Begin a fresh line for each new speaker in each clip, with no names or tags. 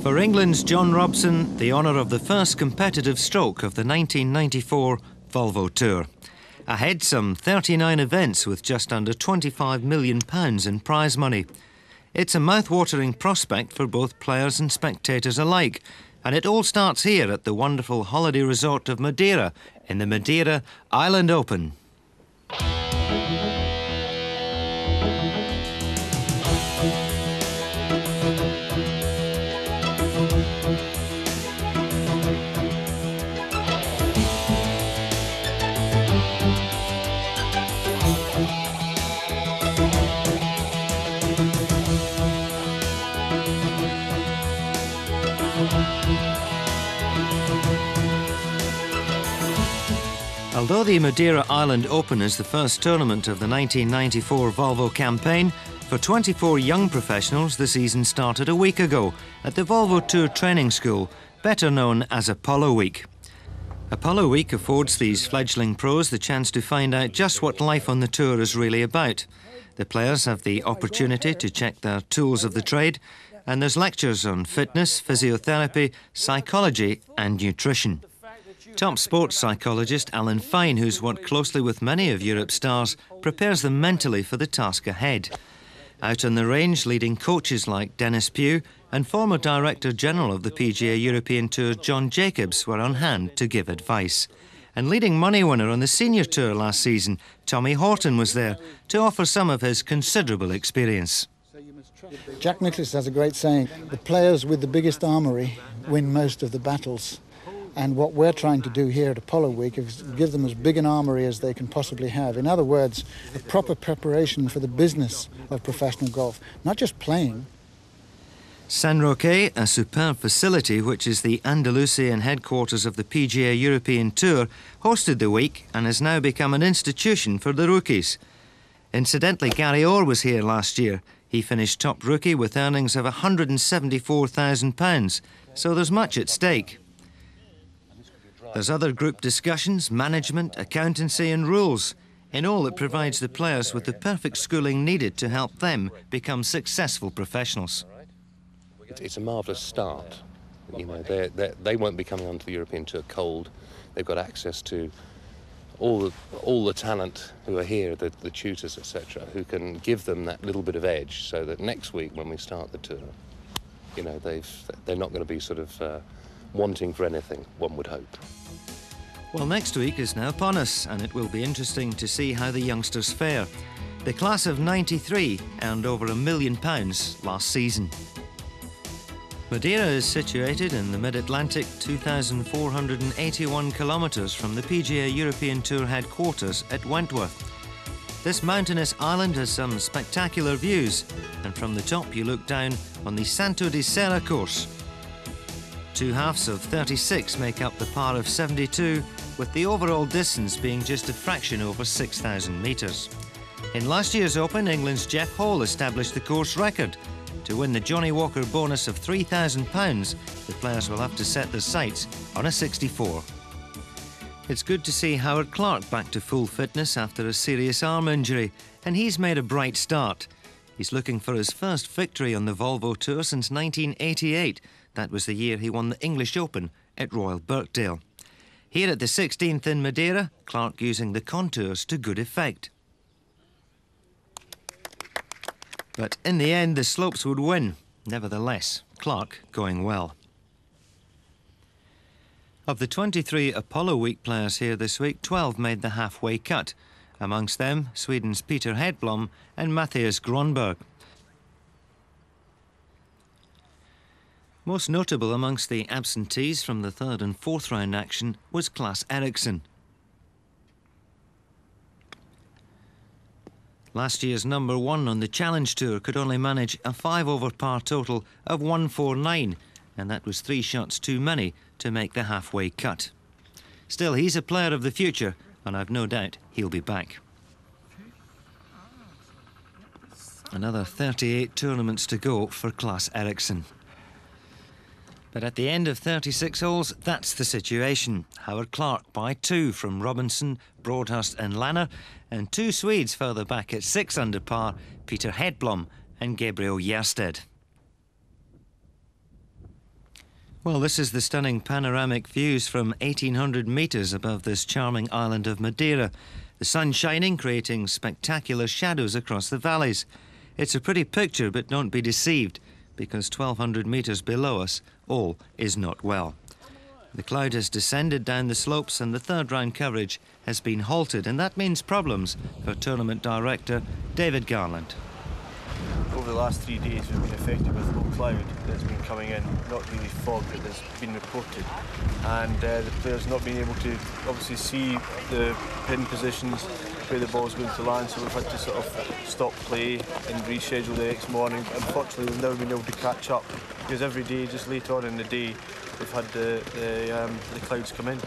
For England's John Robson, the honour of the first competitive stroke of the 1994 Volvo Tour. Ahead, some 39 events with just under £25 million in prize money. It's a mouth-watering prospect for both players and spectators alike, and it all starts here at the wonderful holiday resort of Madeira in the Madeira Island Open. Although the Madeira Island Open is the first tournament of the 1994 Volvo campaign, for 24 young professionals the season started a week ago at the Volvo Tour training school, better known as Apollo Week. Apollo Week affords these fledgling pros the chance to find out just what life on the tour is really about. The players have the opportunity to check their tools of the trade, and there's lectures on fitness, physiotherapy, psychology and nutrition. Top sports psychologist Alan Fine, who's worked closely with many of Europe's stars, prepares them mentally for the task ahead. Out on the range, leading coaches like Dennis Pugh and former Director General of the PGA European Tour John Jacobs were on hand to give advice. And leading money winner on the Senior Tour last season, Tommy Horton, was there to offer some of his considerable experience.
Jack Nicklaus has a great saying, the players with the biggest armoury win most of the battles. And what we're trying to do here at Apollo Week is give them as big an armoury as they can possibly have. In other words, a proper preparation for the business of professional golf, not just playing.
San Roque, a superb facility which is the Andalusian headquarters of the PGA European Tour, hosted the week and has now become an institution for the rookies. Incidentally, Gary Orr was here last year. He finished top rookie with earnings of £174,000, so there's much at stake. There's other group discussions, management, accountancy and rules. In all, it provides the players with the perfect schooling needed to help them become successful professionals.
It's a marvellous start. You know, they won't be coming onto the European Tour cold. They've got access to all the talent who are here, the tutors, etc., who can give them that little bit of edge so that next week when we start the tour, you know, they're not going to be sort of wanting for anything, one would hope.
Well, next week is now upon us, and it will be interesting to see how the youngsters fare. The class of '93 earned over £1 million last season. Madeira is situated in the mid-Atlantic, 2,481 kilometres from the PGA European Tour headquarters at Wentworth. This mountainous island has some spectacular views, and from the top you look down on the Santo de Serra course. Two halves of 36 make up the par of 72, with the overall distance being just a fraction over 6,000 metres. In last year's Open, England's Jeff Hall established the course record. To win the Johnny Walker bonus of £3,000, the players will have to set their sights on a 64. It's good to see Howard Clark back to full fitness after a serious arm injury, and he's made a bright start. He's looking for his first victory on the Volvo Tour since 1988. That was the year he won the English Open at Royal Birkdale. Here at the 16th in Madeira, Clark using the contours to good effect. But in the end, the slopes would win. Nevertheless, Clark going well. Of the 23 Apollo Week players here this week, 12 made the halfway cut. Amongst them, Sweden's Peter Hedblom and Mathias Grönberg. Most notable amongst the absentees from the third and fourth round action was Claes Eriksson. Last year's number one on the Challenge Tour could only manage a 5-over par total of 149, and that was 3 shots too many to make the halfway cut. Still, he's a player of the future, and I've no doubt he'll be back. Another 38 tournaments to go for Claes Eriksson. But at the end of 36 holes, that's the situation. Howard Clark by 2 from Robinson, Broadhurst and Lanner, and 2 Swedes further back at 6 under par, Peter Hedblom and Gabriel Gjersted. Well, this is the stunning panoramic views from 1,800 metres above this charming island of Madeira. The sun shining, creating spectacular shadows across the valleys. It's a pretty picture, but don't be deceived, because 1,200 metres below us, all is not well. The cloud has descended down the slopes and the third round coverage has been halted, and that means problems for tournament director David Garland.
Over the last 3 days we've been affected with low cloud that's been coming in, not really fog that has been reported, and the players not being able to obviously see the pin positions where the ball's going to land, so we've had to sort of stop play and reschedule the next morning. Unfortunately we've never been able to catch up because every day, just later on in the day, we've had the clouds come in.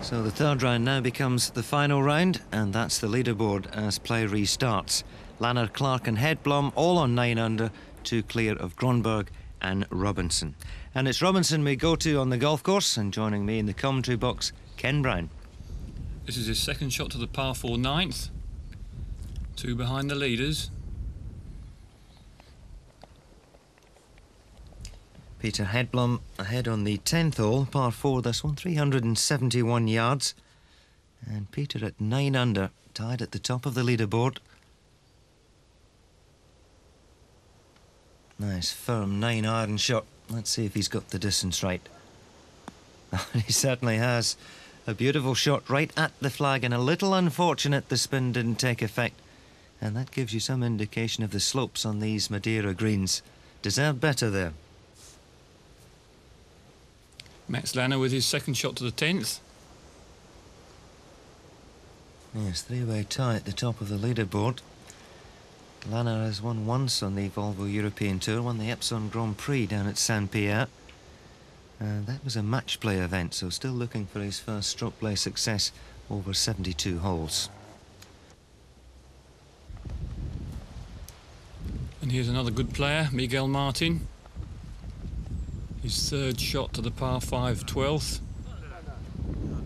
So the third round now becomes the final round, and that's the leaderboard as play restarts. Lanner, Clark and Hedblom all on 9 under, 2 clear of Grönberg and Robinson. And it's Robinson we go to on the golf course, and joining me in the commentary box, Ken Brown.
This is his second shot to the par 4 9th. 2 behind the leaders.
Peter Hedblom ahead on the 10th hole, par 4 this one, 371 yards. And Peter at 9 under, tied at the top of the leaderboard. Nice firm 9-iron shot. Let's see if he's got the distance right. He certainly has. A beautiful shot right at the flag, and a little unfortunate the spin didn't take effect. And that gives you some indication of the slopes on these Madeira greens. Deserved better there.
Mathias Lanner with his second shot to the 10th.
Yes, 3-way tie at the top of the leaderboard. Lanner has won once on the Volvo European Tour, won the Epsom Grand Prix down at Saint-Pierre. That was a match play event, so still looking for his first stroke play success over 72 holes.
And here's another good player, Miguel Martin. His third shot to the par 5 12th.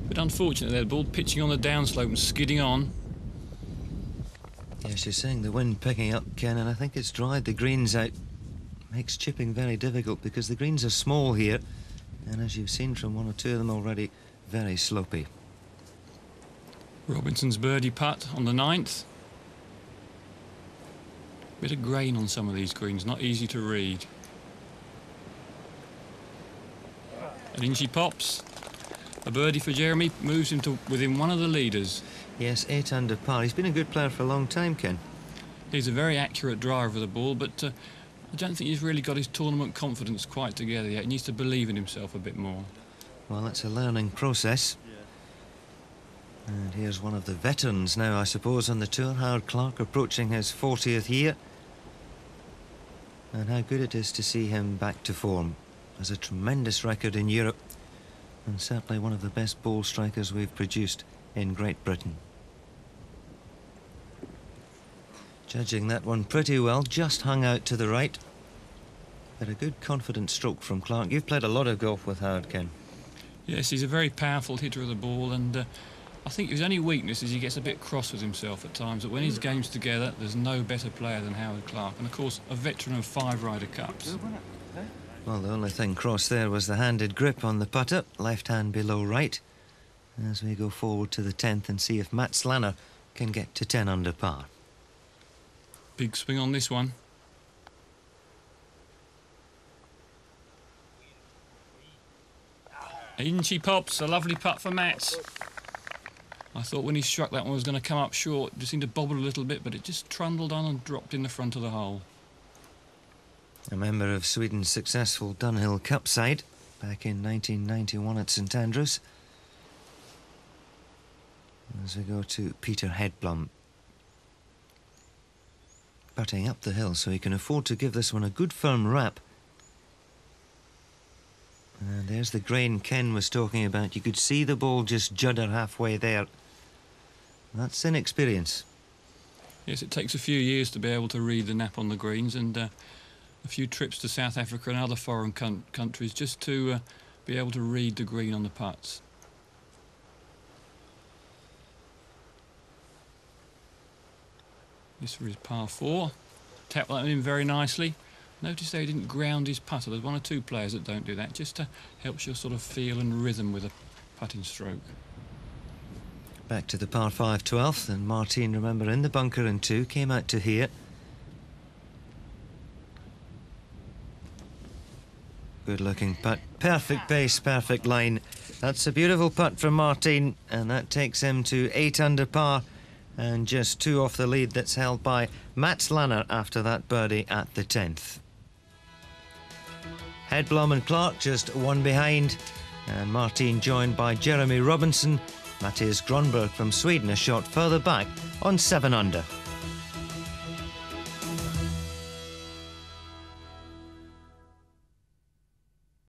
Bit unfortunate there, the ball pitching on the downslope and skidding on.
Yes, you're saying the wind picking up, Ken, and I think it's dried the greens out. Makes chipping very difficult because the greens are small here, and as you've seen from 1 or 2 of them already, very slopey.
Robinson's birdie putt on the 9th. Bit of grain on some of these greens, not easy to read. And in she pops. A birdie for Jeremy moves him to within 1 of the leaders.
Yes, 8 under par. He's been a good player for a long time, Ken.
He's a very accurate driver of the ball, but I don't think he's really got his tournament confidence quite together yet. He needs to believe in himself a bit more.
Well, it's a learning process. And here's one of the veterans now, I suppose, on the tour, Howard Clark, approaching his 40th year. And how good it is to see him back to form. Has a tremendous record in Europe, and certainly one of the best ball strikers we've produced in Great Britain. Judging that one pretty well, just hung out to the right. But a good confident stroke from Clark. You've played a lot of golf with Howard, Ken.
Yes, he's a very powerful hitter of the ball, and I think his only weakness is he gets a bit cross with himself at times, but when his game's together, there's no better player than Howard Clark, and of course a veteran of 5 Ryder Cups.
Well, the only thing crossed there was the handed grip on the putter, left hand below right, as we go forward to the 10th and see if Mathias Lanner can get to 10 under par.
Big swing on this one. In she pops, a lovely putt for Mats. I thought when he struck that one was going to come up short. It just seemed to bobble a little bit, but it just trundled on and dropped in the front of the hole.
A member of Sweden's successful Dunhill Cup side back in 1991 at St Andrews. As we go to Peter Hedblom. Putting up the hill so he can afford to give this one a good firm rap. And there's the grain Ken was talking about. You could see the ball just judder halfway there. That's inexperience.
Yes, it takes a few years to be able to read the nap on the greens, and a few trips to South Africa and other foreign countries just to be able to read the green on the putts. This for his par 4. Tap that in very nicely. Notice they didn't ground his putter. There's one or two players that don't do that. Just helps your sort of feel and rhythm with a putting stroke.
Back to the par 5 12th, and Martin, remember, in the bunker in 2, came out to here. Good looking putt. Perfect pace, perfect line. That's a beautiful putt from Martin, and that takes him to 8 under par and just 2 off the lead that's held by Mats Lanner after that birdie at the 10th. Hedblom and Clark just 1 behind, and Martin joined by Jeremy Robinson. Matthias Grönberg from Sweden a shot further back on 7 under.